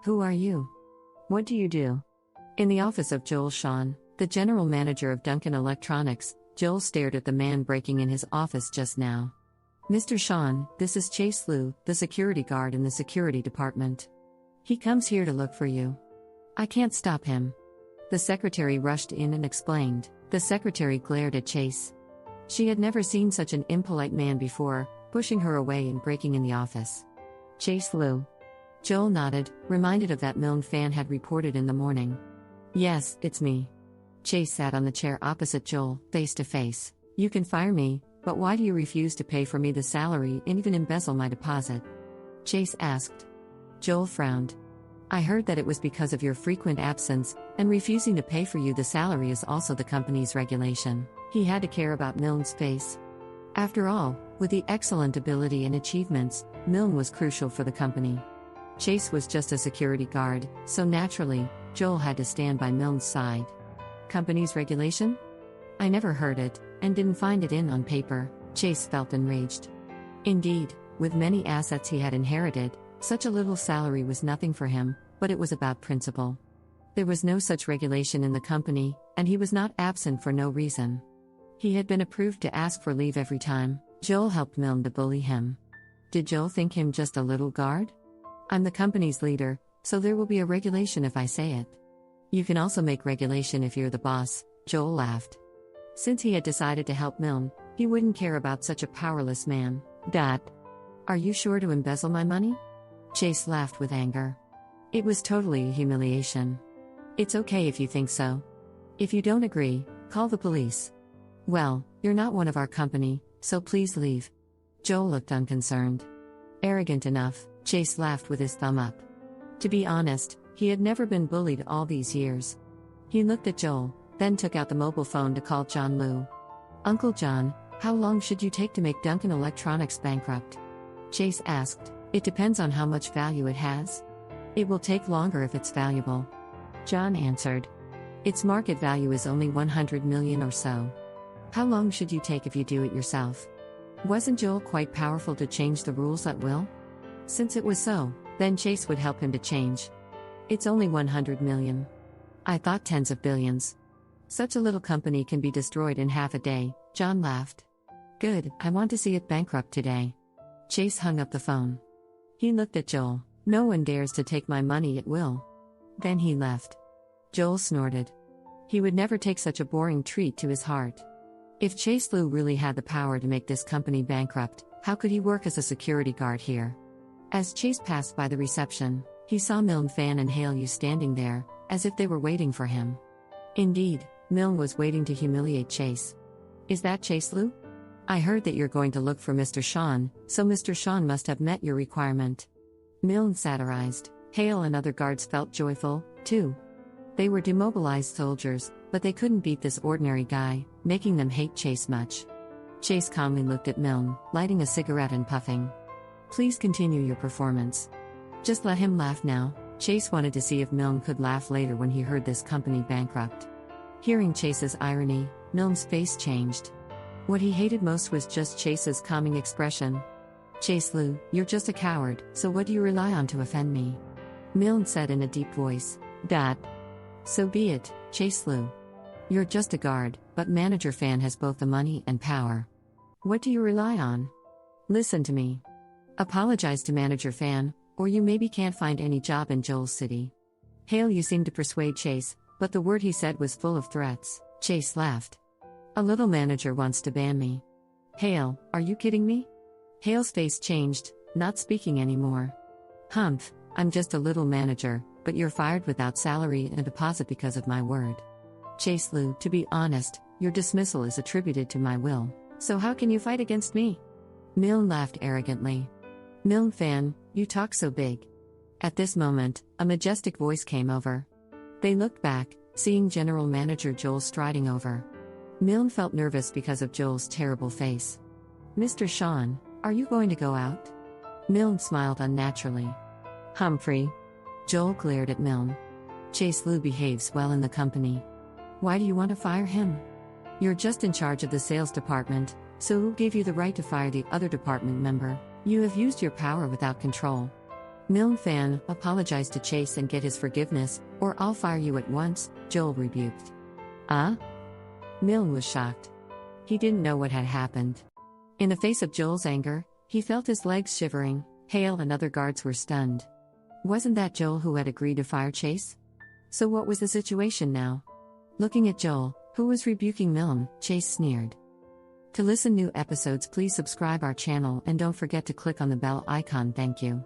Who are you? What do you do? In the office of Joel Shawn, the general manager of Duncan Electronics, Joel stared at the man breaking in his office just now. Mr. Shawn, this is Chase Liu, the security guard in the security department. He comes here to look for you. I can't stop him. The secretary rushed in and explained. The secretary glared at Chase. She had never seen such an impolite man before, pushing her away and breaking in the office. Chase Liu. Joel nodded, reminded of that Milne fan had reported in the morning. Yes, it's me. Chase sat on the chair opposite Joel, face to face. You can fire me, but why do you refuse to pay for me the salary and even embezzle my deposit? Chase asked. Joel frowned. I heard that it was because of your frequent absence, and refusing to pay for you the salary is also the company's regulation. He had to care about Milne's face. After all, with the excellent ability and achievements, Milne was crucial for the company. Chase was just a security guard, so naturally, Joel had to stand by Milne's side. Company's regulation? I never heard it, and didn't find it on paper. Chase felt enraged. Indeed, with many assets he had inherited, such a little salary was nothing for him, but it was about principle. There was no such regulation in the company, and he was not absent for no reason. He had been approved to ask for leave every time. Joel helped Milne to bully him. Did Joel think him just a little guard? I'm the company's leader, so there will be a regulation if I say it. You can also make regulation if you're the boss, Joel laughed. Since he had decided to help Milne, he wouldn't care about such a powerless man. Are you sure to embezzle my money? Chase laughed with anger. It was totally a humiliation. It's okay if you think so. If you don't agree, call the police. Well, you're not one of our company, so please leave. Joel looked unconcerned. Arrogant enough, Chase laughed with his thumb up. To be honest, he had never been bullied all these years. He looked at Joel, then took out the mobile phone to call John Liu. Uncle John, how long should you take to make Duncan Electronics bankrupt? Chase asked. It depends on how much value it has. It will take longer if it's valuable. John answered. Its market value is only 100 million or so. How long should you take if you do it yourself? Wasn't Joel quite powerful to change the rules at will? Since it was so, then Chase would help him to change. It's only 100 million. I thought tens of billions. Such a little company can be destroyed in half a day, John laughed. Good, I want to see it bankrupt today. Chase hung up the phone. He looked at Joel. No one dares to take my money at will. Then he left. Joel snorted. He would never take such a boring treat to his heart. If Chase Liu really had the power to make this company bankrupt, how could he work as a security guard here? As Chase passed by the reception, he saw Milne Fan and Hale Yu standing there, as if they were waiting for him. Indeed, Milne was waiting to humiliate Chase. Is that Chase Liu? I heard that you're going to look for Mr. Shawn, so Mr. Shawn must have met your requirement. Milne satirized. Hale and other guards felt joyful, too. They were demobilized soldiers, but they couldn't beat this ordinary guy, making them hate Chase much. Chase calmly looked at Milne, lighting a cigarette and puffing. Please continue your performance. Just let him laugh now. Chase wanted to see if Milne could laugh later when he heard this company bankrupt. Hearing Chase's irony, Milne's face changed. What he hated most was just Chase's calming expression. Chase Liu, you're just a coward, so what do you rely on to offend me? Milne said in a deep voice. So be it, Chase Liu. You're just a guard, but Manager Fan has both the money and power. What do you rely on? Listen to me. Apologize to Manager Fan, or you maybe can't find any job in Joel's city. Hale Yu seemed to persuade Chase, but the word he said was full of threats. Chase laughed. A little manager wants to ban me. Hale, are you kidding me? Hale's face changed, not speaking anymore. Humph, I'm just a little manager, but you're fired without salary and a deposit because of my word. Chase Liu, to be honest, your dismissal is attributed to my will, so how can you fight against me? Milne laughed arrogantly. Milne Fan, you talk so big. At this moment, a majestic voice came over. They looked back, seeing General Manager Joel striding over. Milne felt nervous because of Joel's terrible face. Mr. Shawn, are you going to go out? Milne smiled unnaturally. Humphrey. Joel glared at Milne. Chase Liu behaves well in the company. Why do you want to fire him? You're just in charge of the sales department, so who gave you the right to fire the other department member? You have used your power without control. Milne fan, apologize to Chase and get his forgiveness, or I'll fire you at once, Joel rebuked. Milne was shocked. He didn't know what had happened. In the face of Joel's anger, he felt his legs shivering. Hale and other guards were stunned. Wasn't that Joel who had agreed to fire Chase? So what was the situation now? Looking at Joel, who was rebuking Milne, Chase sneered. To listen new episodes, please subscribe our channel and don't forget to click on the bell icon. Thank you.